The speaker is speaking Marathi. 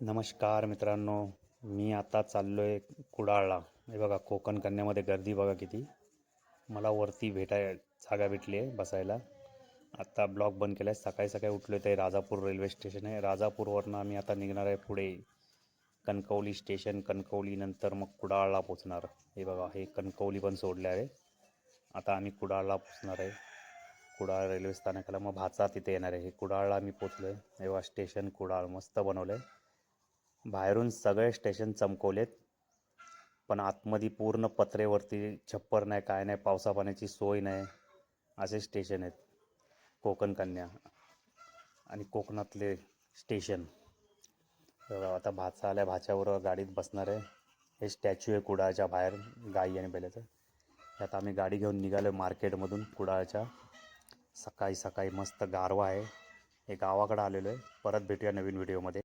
नमस्कार मित्रांनो, मी आता चाललो आहे कुडाळला. हे बघा, कोकण कन्यामध्ये गर्दी बघा किती. मला वरती जागा भेटली आहे बसायला. आता ब्लॉग बंद केला आहे. सकाळी सकाळी उठलो आहे. ते राजापूर रेल्वे स्टेशन आहे. राजापूरवरनं आम्ही आता निघणार आहे पुढे कणकवली स्टेशन. कणकवलीनंतर मग कुडाळला पोचणार. हे बघा, हे कणकवली पण सोडले आहे. आता आम्ही कुडाळला पोचणार आहे. कुडाळ रेल्वे स्थानकाला मग भाचा तिथे येणार आहे. हे कुडाळला आम्ही पोचलो आहे. हे बघा, स्टेशन कुडाळ मस्त बनवलं आहे. बाहेरून सगळे स्टेशन चमकवलेत, पण आतमध्ये पूर्ण पत्रेवरती छप्पर नाही, काय नाही, पावसा पाण्याची सोय नाही, असे स्टेशन आहेत कोकण कन्या आणि कोकणातले स्टेशन. आता भाचा आल्या, भाच्याबरोबर गाडीत बसणार आहे. हे स्टॅच्यू आहे कुडाळच्या बाहेर, गाई आणि बैलाचं. आता आम्ही गाडी घेऊन निघालो मार्केटमधून कुडाळच्या. सकाळी सकाळी मस्त गारवा आहे. हे गावाकडं आलेलो आहे. परत भेटूया नवीन व्हिडिओमध्ये.